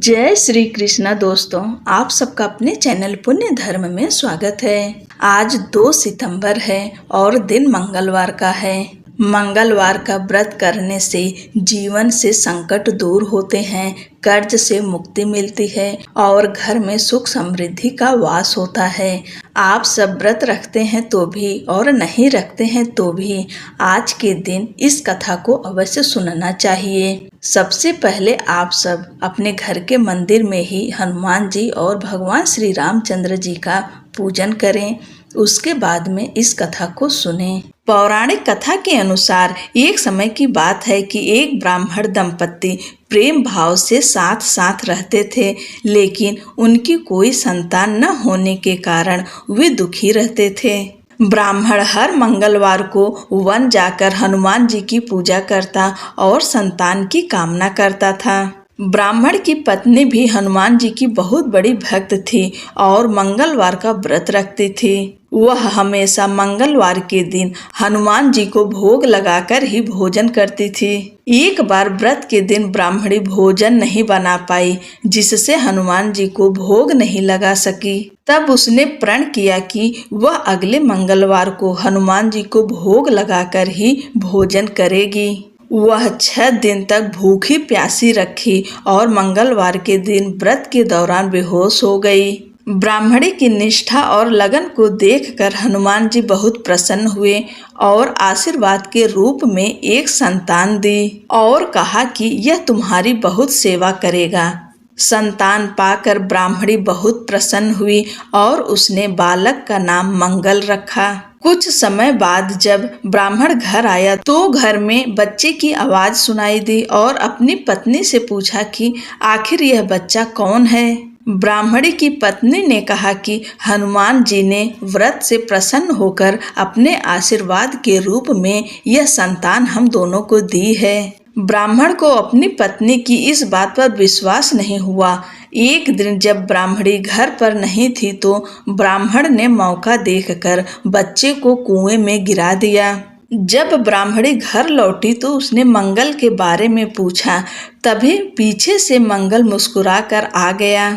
जय श्री कृष्णा दोस्तों, आप सबका अपने चैनल पुण्य धर्म में स्वागत है। आज 2 सितंबर है और दिन मंगलवार का है। मंगलवार का व्रत करने से जीवन से संकट दूर होते हैं, कर्ज से मुक्ति मिलती है और घर में सुख समृद्धि का वास होता है। आप सब व्रत रखते हैं तो भी और नहीं रखते हैं तो भी आज के दिन इस कथा को अवश्य सुनना चाहिए। सबसे पहले आप सब अपने घर के मंदिर में ही हनुमान जी और भगवान श्री रामचंद्र जी का पूजन करें। उसके बाद में इस कथा को सुनें। पौराणिक कथा के अनुसार एक समय की बात है कि एक ब्राह्मण दंपत्ति प्रेम भाव से साथ साथ रहते थे, लेकिन उनकी कोई संतान न होने के कारण वे दुखी रहते थे। ब्राह्मण हर मंगलवार को वन जाकर हनुमान जी की पूजा करता और संतान की कामना करता था। ब्राह्मण की पत्नी भी हनुमान जी की बहुत बड़ी भक्त थी और मंगलवार का व्रत रखती थी। वह हमेशा मंगलवार के दिन हनुमान जी को भोग लगाकर ही भोजन करती थी। एक बार व्रत के दिन ब्राह्मणी भोजन नहीं बना पाई, जिससे हनुमान जी को भोग नहीं लगा सकी। तब उसने प्रण किया कि वह अगले मंगलवार को हनुमान जी को भोग लगाकर ही भोजन करेगी। वह 6 दिन तक भूखी प्यासी रखी और मंगलवार के दिन व्रत के दौरान बेहोश हो गई। ब्राह्मणी की निष्ठा और लगन को देखकर हनुमान जी बहुत प्रसन्न हुए और आशीर्वाद के रूप में एक संतान दी और कहा कि यह तुम्हारी बहुत सेवा करेगा। संतान पाकर ब्राह्मणी बहुत प्रसन्न हुई और उसने बालक का नाम मंगल रखा। कुछ समय बाद जब ब्राह्मण घर आया तो घर में बच्चे की आवाज सुनाई दी और अपनी पत्नी से पूछा कि आखिर यह बच्चा कौन है। ब्राह्मणी की पत्नी ने कहा कि हनुमान जी ने व्रत से प्रसन्न होकर अपने आशीर्वाद के रूप में यह संतान हम दोनों को दी है। ब्राह्मण को अपनी पत्नी की इस बात पर विश्वास नहीं हुआ। एक दिन जब ब्राह्मणी घर पर नहीं थी तो ब्राह्मण ने मौका देखकर बच्चे को कुएं में गिरा दिया। जब ब्राह्मणी घर लौटी तो उसने मंगल के बारे में पूछा। तभी पीछे से मंगल मुस्कुराकर आ गया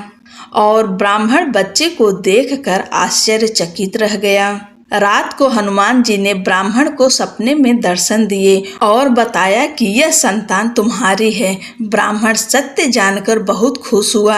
और ब्राह्मण बच्चे को देखकर आश्चर्यचकित रह गया। रात को हनुमान जी ने ब्राह्मण को सपने में दर्शन दिए और बताया कि यह संतान तुम्हारी है। ब्राह्मण सत्य जानकर बहुत खुश हुआ।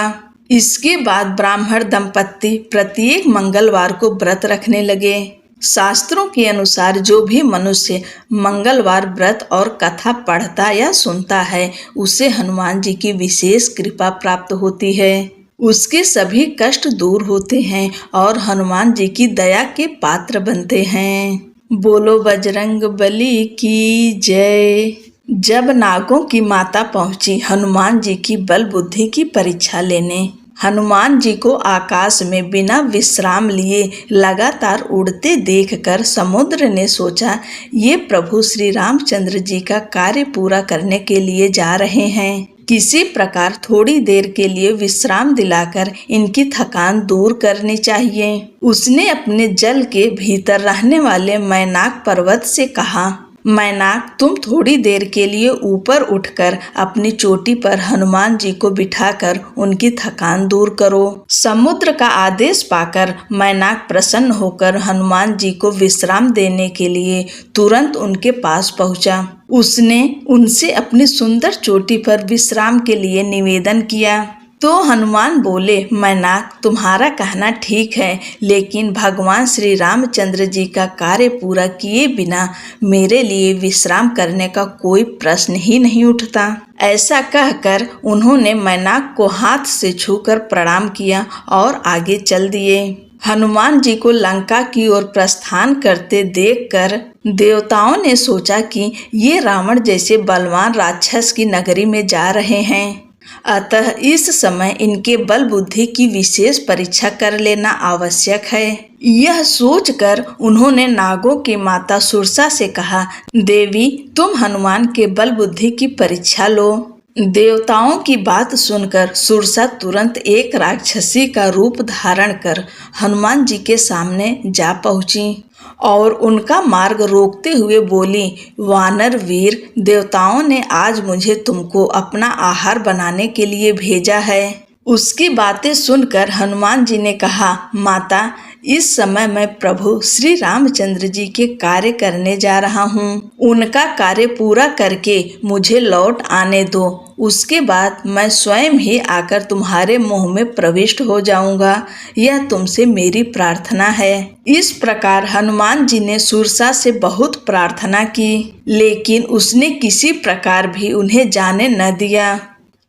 इसके बाद ब्राह्मण दंपत्ति प्रत्येक मंगलवार को व्रत रखने लगे। शास्त्रों के अनुसार जो भी मनुष्य मंगलवार व्रत और कथा पढ़ता या सुनता है, उसे हनुमान जी की विशेष कृपा प्राप्त होती है। उसके सभी कष्ट दूर होते हैं और हनुमान जी की दया के पात्र बनते हैं। बोलो बजरंग बली की जय। जब नागों की माता पहुंची हनुमान जी की बल बुद्धि की परीक्षा लेने, हनुमान जी को आकाश में बिना विश्राम लिए लगातार उड़ते देखकर समुद्र ने सोचा, ये प्रभु श्री रामचंद्र जी का कार्य पूरा करने के लिए जा रहे हैं। किसी प्रकार थोड़ी देर के लिए विश्राम दिलाकर इनकी थकान दूर करनी चाहिए। उसने अपने जल के भीतर रहने वाले मैनाक पर्वत से कहा, मैनाक तुम थोड़ी देर के लिए ऊपर उठकर अपनी चोटी पर हनुमान जी को बिठाकर उनकी थकान दूर करो। समुद्र का आदेश पाकर मैनाक प्रसन्न होकर हनुमान जी को विश्राम देने के लिए तुरंत उनके पास पहुंचा। उसने उनसे अपनी सुंदर चोटी पर विश्राम के लिए निवेदन किया तो हनुमान बोले, मैनाक तुम्हारा कहना ठीक है, लेकिन भगवान श्री रामचंद्र जी का कार्य पूरा किए बिना मेरे लिए विश्राम करने का कोई प्रश्न ही नहीं उठता। ऐसा कहकर उन्होंने मैनाक को हाथ से छूकर प्रणाम किया और आगे चल दिए। हनुमान जी को लंका की ओर प्रस्थान करते देखकर देवताओं ने सोचा कि ये रावण जैसे बलवान राक्षस की नगरी में जा रहे हैं, अतः इस समय इनके बल बुद्धि की विशेष परीक्षा कर लेना आवश्यक है। यह सोचकर उन्होंने नागों की माता सुरसा से कहा, देवी तुम हनुमान के बल बुद्धि की परीक्षा लो। देवताओं की बात सुनकर सुरसा तुरंत एक राक्षसी का रूप धारण कर हनुमान जी के सामने जा पहुंची और उनका मार्ग रोकते हुए बोली, वानर वीर, देवताओं ने आज मुझे तुमको अपना आहार बनाने के लिए भेजा है। उसकी बातें सुनकर हनुमान जी ने कहा, माता, इस समय मैं प्रभु श्री रामचंद्र जी के कार्य करने जा रहा हूँ। उनका कार्य पूरा करके मुझे लौट आने दो। उसके बाद मैं स्वयं ही आकर तुम्हारे मुंह में प्रविष्ट हो जाऊंगा। यह तुमसे मेरी प्रार्थना है। इस प्रकार हनुमान जी ने सुरसा से बहुत प्रार्थना की, लेकिन उसने किसी प्रकार भी उन्हें जाने न दिया।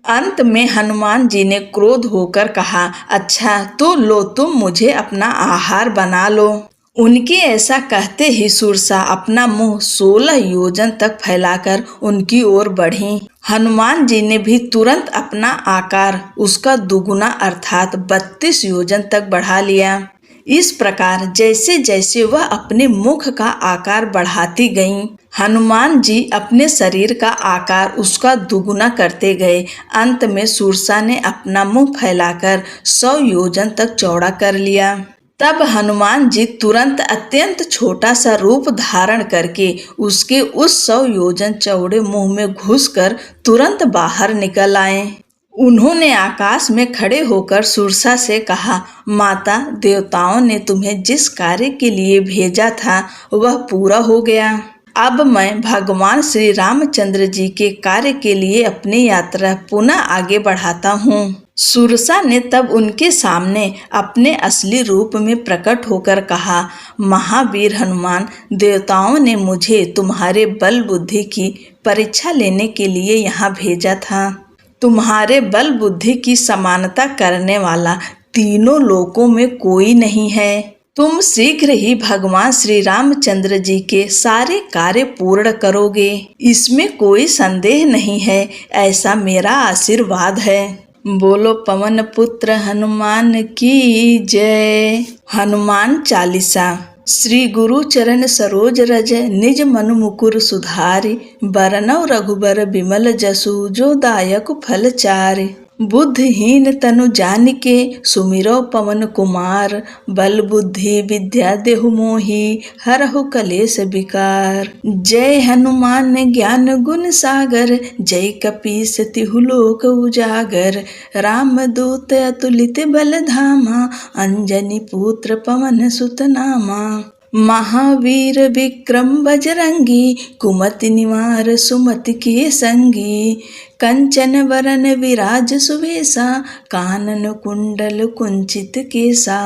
अंत में हनुमान जी ने क्रोध होकर कहा, अच्छा तो लो, तुम मुझे अपना आहार बना लो। उनके ऐसा कहते ही सुरसा अपना मुंह 16 योजन तक फैलाकर उनकी ओर बढ़ी। हनुमान जी ने भी तुरंत अपना आकार उसका दुगुना अर्थात 32 योजन तक बढ़ा लिया। इस प्रकार जैसे जैसे वह अपने मुख का आकार बढ़ाती गईं, हनुमान जी अपने शरीर का आकार उसका दुगुना करते गए। अंत में सुरसा ने अपना मुंह फैलाकर 100 योजन तक चौड़ा कर लिया। तब हनुमान जी तुरंत अत्यंत छोटा सा रूप धारण करके उसके उस 100 योजन चौड़े मुंह में घुसकर तुरंत बाहर निकल आए। उन्होंने आकाश में खड़े होकर सुरसा से कहा, माता, देवताओं ने तुम्हें जिस कार्य के लिए भेजा था वह पूरा हो गया। अब मैं भगवान श्री रामचंद्र जी के कार्य के लिए अपनी यात्रा पुनः आगे बढ़ाता हूँ। सुरसा ने तब उनके सामने अपने असली रूप में प्रकट होकर कहा, महावीर हनुमान, देवताओं ने मुझे तुम्हारे बल बुद्धि की परीक्षा लेने के लिए यहाँ भेजा था। तुम्हारे बल बुद्धि की समानता करने वाला तीनों लोकों में कोई नहीं है। तुम शीघ्र ही भगवान श्री रामचंद्र जी के सारे कार्य पूर्ण करोगे, इसमें कोई संदेह नहीं है। ऐसा मेरा आशीर्वाद है। बोलो पवन पुत्र हनुमान की जय। हनुमान चालीसा। श्री गुरु चरण सरोज रज निज मनु मुकुर सुधारि, बरनउँ रघुबर बिमल जसु जो दायक फल चारि। बुद्धिहीन तनु जानिके सुमिरौ पवन कुमार, बल बुद्धि विद्या देहु मोहि हरहु कलेश विकार। जय हनुमान ज्ञान गुण सागर, जय कपीस तिहु लोक उजागर। राम दूत अतुलित बल धामा, अंजनी पुत्र पवन सुत नामा। महावीर विक्रम बजरंगी, कुमति निवार सुमति के संगी। कंचन वरन विराज सुवेशा, कानन कुंडल कुंचित केसा।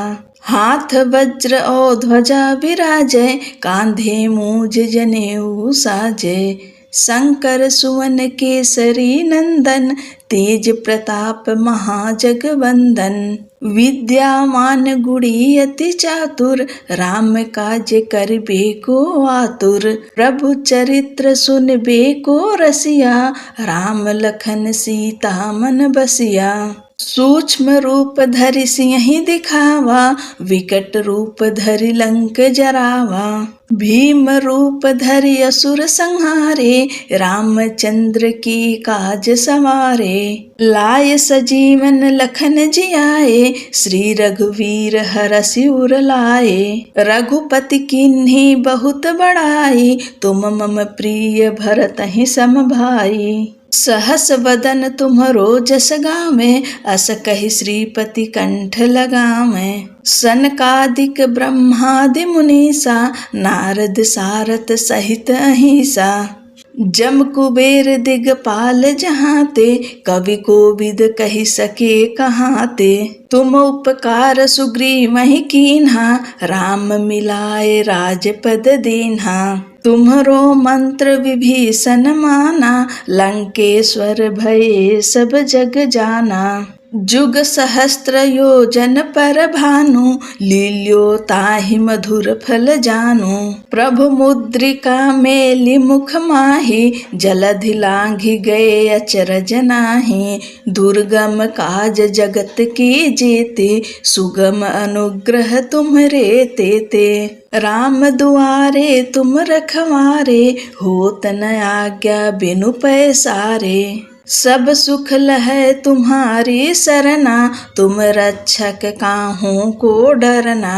हाथ वज्र और ध्वजा विराजय, कांधे मूज जनेऊ साजय। शंकर सुवन केसरी नंदन, तेज प्रताप महाजगवंदन। विद्यावान गुणी अति चातुर, राम काज करबे को आतुर। प्रभु चरित्र सुनबे को रसिया, राम लखन सीता मन बसिया। सूक्ष्म रूप धरि सिंहि दिखावा, विकट रूप धरि लंक जरावा। भीम रूप धरि असुर संहारे, रामचंद्र की काज सवारे। लाय सजीवन लखन जियाए, श्री रघुवीर हरषि उर लाए। रघुपति कीन्ही बहुत बड़ाई, तुम मम प्रिय भरतहि सम भाई। सहस वदन तुम्हरो जस गावें, अस कहि श्रीपति कंठ लगावें। सनकादिक ब्रह्मादि मुनीसा, नारद सारथ सहित अहिसा। जम कुबेर दिगपाल जहाते, कवि कोविद कहि सके कहाते। तुम उपकार सुग्रीवहि कीन्हा, राम मिलाए राजपद दीन्हा। तुम्हरो मंत्र विभीषण माना, लंकेश्वर भये सब जग जाना। जुग सहस्त्र योजन पर भानु, लील्यो ताहि मधुर फल जानु। प्रभु मुद्रिका मेलि मुख माहि, जलधि लांघि गए अचरज नाहि। दुर्गम काज जगत के जेते, सुगम अनुग्रह तुम्हरे तेते। राम दुआरे तुम रखवारे, होत न आज्ञा बिनु पैसारे। सब सुख लहै तुम्हारी सरना, तुम रक्षक काहू को डरना।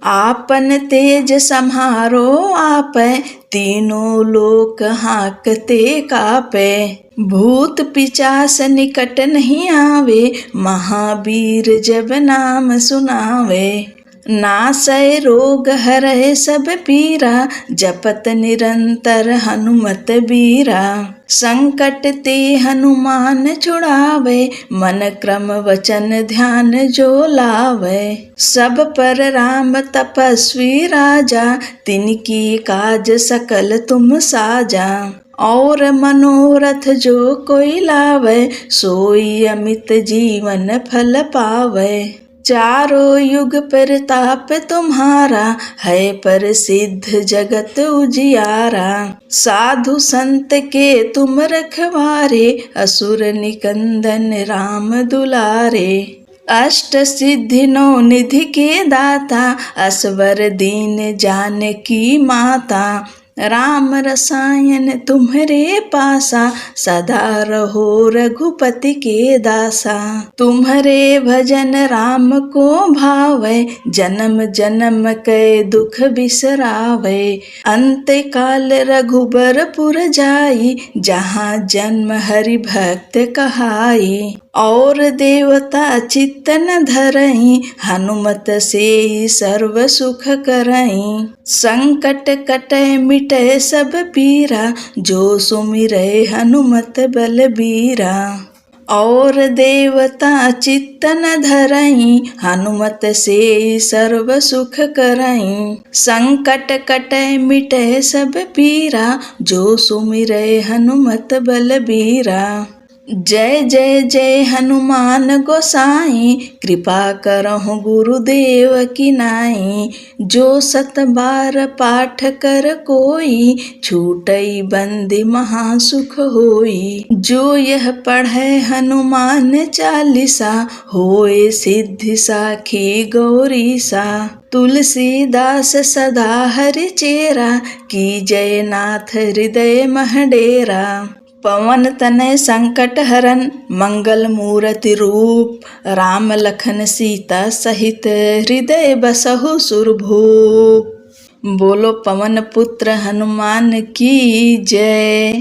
आपन तेज सम्हारो आपै, तीनों लोक हाँकते कापै। भूत पिचास निकट नहीं आवे, महावीर जब नाम सुनावे। नासै रोग हरै सब पीरा, जपत निरंतर हनुमत बीरा। संकट ते हनुमान छुड़ावे, मन क्रम वचन ध्यान जो लावे। सब पर राम तपस्वी राजा, तिनकी काज सकल तुम साजा। और मनोरथ जो कोई लावे, सोई अमित जीवन फल पावे। चारों युग प्रताप तुम्हारा, है प्रसिद्ध जगत उजियारा। साधु संत के तुम रखवारे, असुर निकंदन राम दुलारे। अष्ट सिद्धि नौ निधि के दाता, असवर दीन जानकी माता। राम रसायन तुम्हरे पासा, सदा रहो रघुपति के दासा। तुम्हरे भजन राम को भावै, जन्म जन्म के दुख बिसरावै। अंत काल रघुबरपुर जाई, जहाँ जन्म हरि भक्त कहाई। और देवता चित्त न धरई, हनुमत से सर्व सुख करई। संकट कटै मिटै सब पीरा, जो सुमिरै हनुमत बलबीरा। और देवता चित्त न धरई, हनुमत से सर्व सुख करई। संकट कटै मिटै सब पीरा, जो सुमिरै हनुमत बलबीरा। जय जय जय हनुमान गोसाई, कृपा करहु गुरुदेव की नाई। जो सत बार पाठ कर कोई, छूटई बंदी महासुख होई। जो यह पढ़ै हनुमान चालीसा, होए सिद्धि साखी गौरीसा। तुलसीदास सदा हरि चेरा, कीजय नाथ हृदय मह डेरा। पवन तनय संकट हरन, मंगल मूर्ति रूप। राम लखन सीता सहित, हृदय बसहु सुरभूप। बोलो पवन पुत्र हनुमान की जय।